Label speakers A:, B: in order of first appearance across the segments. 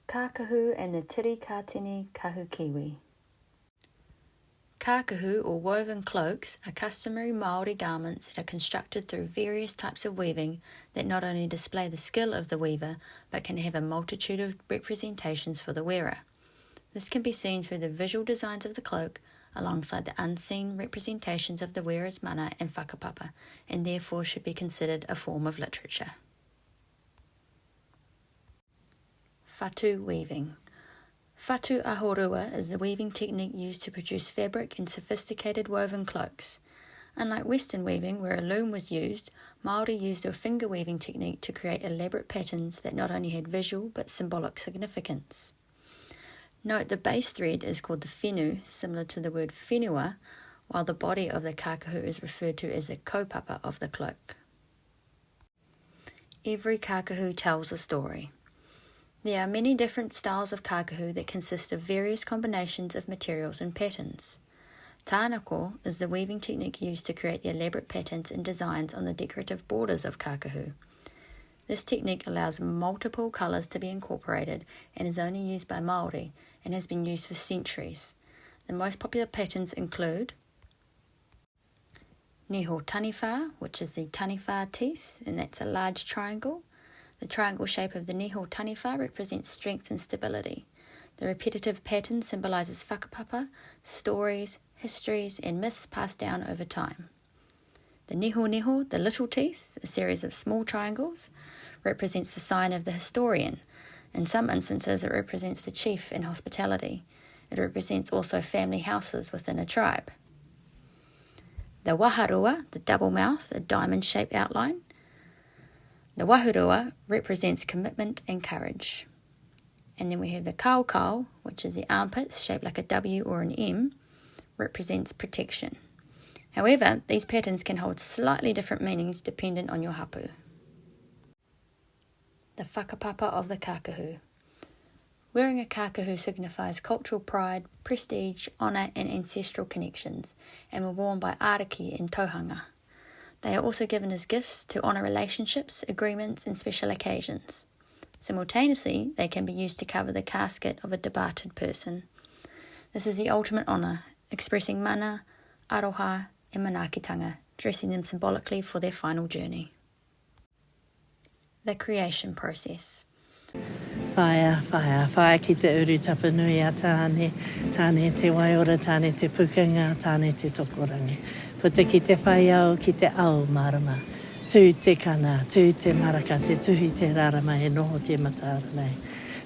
A: Kākahu and the Tirikātene kahu kiwi. Kākahu, or woven cloaks, are customary Māori garments that are constructed through various types of weaving that not only display the skill of the weaver, but can have a multitude of representations for the wearer. This can be seen through the visual designs of the cloak, alongside the unseen representations of the wearer's mana and whakapapa, and therefore should be considered a form of literature. Whatu weaving. Whatu ahorua is the weaving technique used to produce fabric in sophisticated woven cloaks. Unlike Western weaving, where a loom was used, Māori used a finger weaving technique to create elaborate patterns that not only had visual but symbolic significance. Note the base thread is called the whenu, similar to the word whenua, while the body of the kākahu is referred to as the kaupapa of the cloak. Every kākahu tells a story. There are many different styles of kākahu that consist of various combinations of materials and patterns. Tānako is the weaving technique used to create the elaborate patterns and designs on the decorative borders of kākahu. This technique allows multiple colours to be incorporated and is only used by Māori and has been used for centuries. The most popular patterns include Niho taniwha, which is the taniwha teeth, and that's a large triangle. The triangle shape of the niho taniwha represents strength and stability. The repetitive pattern symbolises whakapapa, stories, histories, and myths passed down over time. The niho, the little teeth, a series of small triangles, represents the sign of the historian. In some instances, it represents the chief in hospitality. It represents also family houses within a tribe. The waharua, the double mouth, a diamond-shaped outline. The wahurua represents commitment and courage. And then we have the kākahu, which is the armpits shaped like a W or an M, represents protection. However, these patterns can hold slightly different meanings dependent on your hapu. The whakapapa of the kākahu. Wearing a kākahu signifies cultural pride, prestige, honour and ancestral connections, and were worn by ariki and tauhanga. They are also given as gifts to honour relationships, agreements and special occasions. Simultaneously, they can be used to cover the casket of a departed person. This is the ultimate honour, expressing mana, aroha and manaakitanga, dressing them symbolically for their final journey. The creation process.
B: Whaia ki te uru tapanui a tāne, tāne te waiora, tāne te pukunga, tāne te tokorangi. Puta ki te whaiau, ki te ao marama. Tū te kana, tū te maraka, te tuhi te rarama e noho te matāra nei.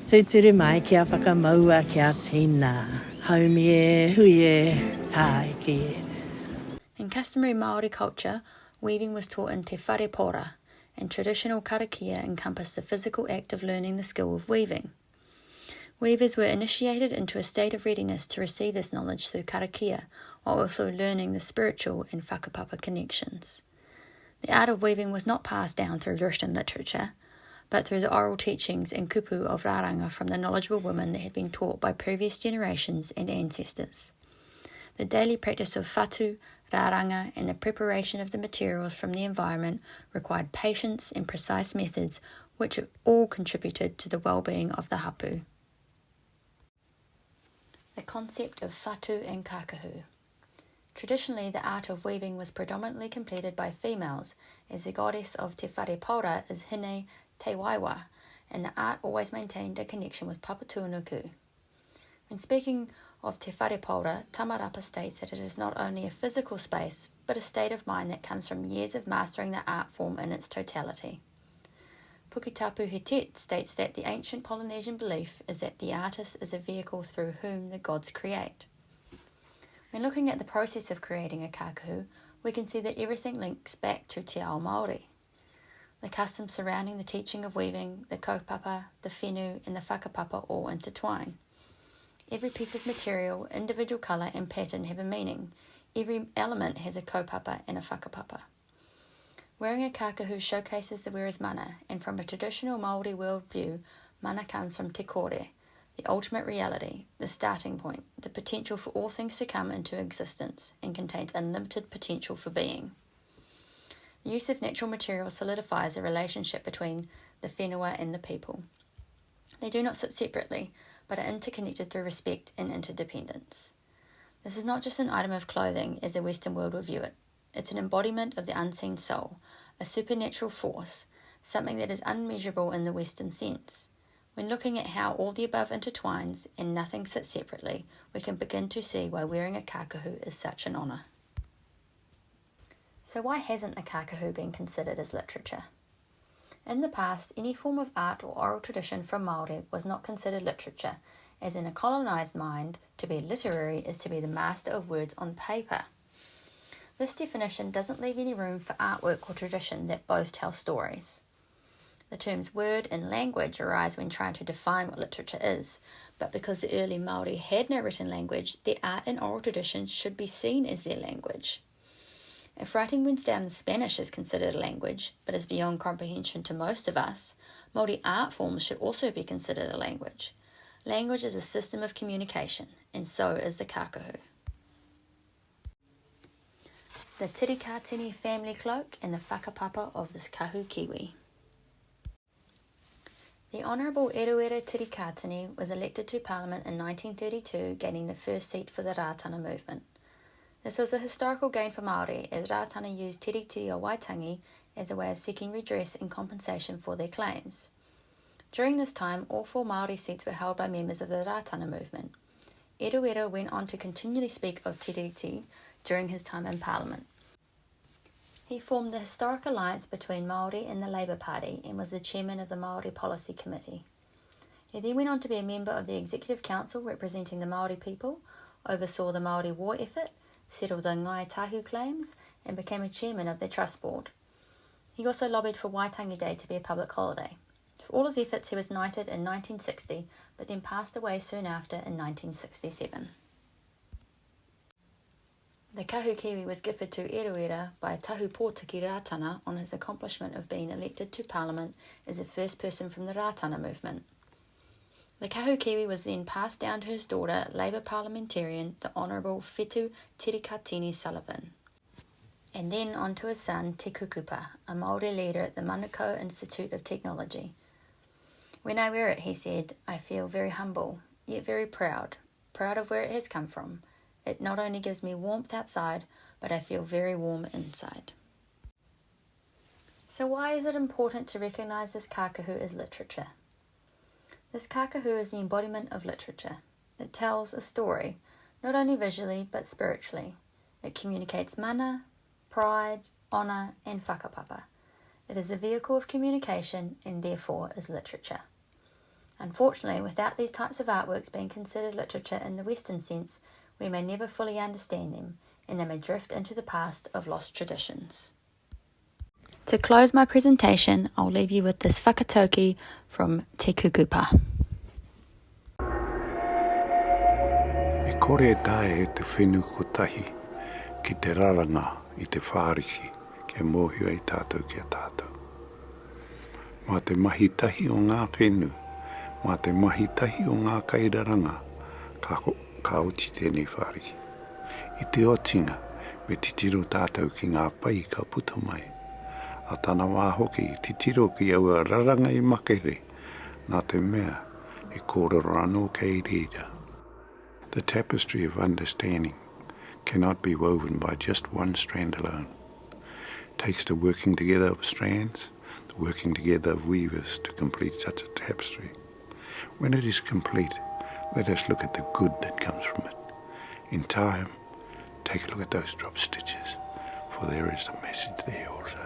B: Tū turu mai kia whakamaua kia tina. Haumi e, hui e, tāiki e.
A: In customary Māori culture, weaving was taught in te whare pora, and traditional karakia encompassed the physical act of learning the skill of weaving. Weavers were initiated into a state of readiness to receive this knowledge through karakia, while also learning the spiritual and whakapapa connections. The art of weaving was not passed down through written literature, but through the oral teachings and kupu of rāranga from the knowledgeable women that had been taught by previous generations and ancestors. The daily practice of whatu, rāranga, and the preparation of the materials from the environment required patience and precise methods, which all contributed to the well-being of the hapu. The concept of whatu and kākahu. Traditionally, the art of weaving was predominantly completed by females, as the goddess of te whare paura is Hine te Waiwa, and the art always maintained a connection with Papatūānuku. When speaking of te whare paura, Tamarapa states that it is not only a physical space, but a state of mind that comes from years of mastering the art form in its totality. Puketapu Hetet states that the ancient Polynesian belief is that the artist is a vehicle through whom the gods create. When looking at the process of creating a kākahu, we can see that everything links back to te ao Māori. The customs surrounding the teaching of weaving, the kaupapa, the whenu and the whakapapa all intertwine. Every piece of material, individual colour and pattern have a meaning. Every element has a kaupapa and a whakapapa. Wearing a kākahu showcases the wearer's mana, and from a traditional Māori worldview, mana comes from te kore, the ultimate reality, the starting point, the potential for all things to come into existence, and contains unlimited potential for being. The use of natural materials solidifies the relationship between the whenua and the people. They do not sit separately, but are interconnected through respect and interdependence. This is not just an item of clothing as the Western world would view it. It's an embodiment of the unseen soul, a supernatural force, something that is unmeasurable in the Western sense. When looking at how all the above intertwines and nothing sits separately, we can begin to see why wearing a kākahu is such an honour. So why hasn't the kākahu been considered as literature? In the past, any form of art or oral tradition from Māori was not considered literature, as in a colonised mind, to be literary is to be the master of words on paper. This definition doesn't leave any room for artwork or tradition that both tell stories. The terms word and language arise when trying to define what literature is, but because the early Māori had no written language, their art and oral traditions should be seen as their language. If writing wins down in Spanish is considered a language, but is beyond comprehension to most of us, Māori art forms should also be considered a language. Language is a system of communication, and so is the kākahu. The Tirikātene family cloak and the whakapapa of this kahu kiwi. The Honourable Tirikātene was elected to Parliament in 1932, gaining the first seat for the Rātana movement. This was a historical gain for Māori, as Rātana used tiritiri o Waitangi as a way of seeking redress and compensation for their claims. During this time, all 4 Māori seats were held by members of the Rātana movement. Eruera went on to continually speak of tiriti during his time in Parliament. He formed the historic alliance between Māori and the Labour Party and was the chairman of the Māori Policy Committee. He then went on to be a member of the Executive Council representing the Māori people, oversaw the Māori war effort, settled the Ngai Tahu claims, and became a chairman of their trust board. He also lobbied for Waitangi Day to be a public holiday. For all his efforts, he was knighted in 1960, but then passed away soon after in 1967. The kahu kiwi was gifted to Eruera by Tahu Pōtiki Rātana on his accomplishment of being elected to Parliament as the first person from the Rātana movement. The kahu kiwi was then passed down to his daughter, Labour parliamentarian, the Honourable Kākahu the Tirikātene Sullivan, and then on to his son, Te Kukupa, a Māori leader at the Manukau Institute of Technology. When I wear it, he said, I feel very humble, yet very proud of where it has come from. It not only gives me warmth outside, but I feel very warm inside. So why is it important to recognise this kākahu as literature? This kākahu is the embodiment of literature. It tells a story, not only visually, but spiritually. It communicates mana, pride, honour, and whakapapa. It is a vehicle of communication and therefore is literature. Unfortunately, without these types of artworks being considered literature in the Western sense, we may never fully understand them, and they may drift into the past of lost traditions. To close my presentation, I'll leave you with this whakatauki from Te Kukupa.
C: E kore tae e te whenu kotahi, ki te raranga i te whāriki, ke mōhio i tātou ki a tātou. Mā te mahitahi o ngā whenu, mā te mahitahi o ngā kairaranga, ka uti tēnei whāriki. I te otinga, me titiro tātou ki ngā pai ka puta mai. A tāna wā hoki, titiro ki aua raranga I makere, nā te mea, e kōrero anō kei reira. The tapestry of understanding cannot be woven by just one strand alone. It takes the working together of strands, the working together of weavers to complete such a tapestry. When it is complete, let us look at the good that comes from it. In time, take a look at those drop stitches, for there is a message there also.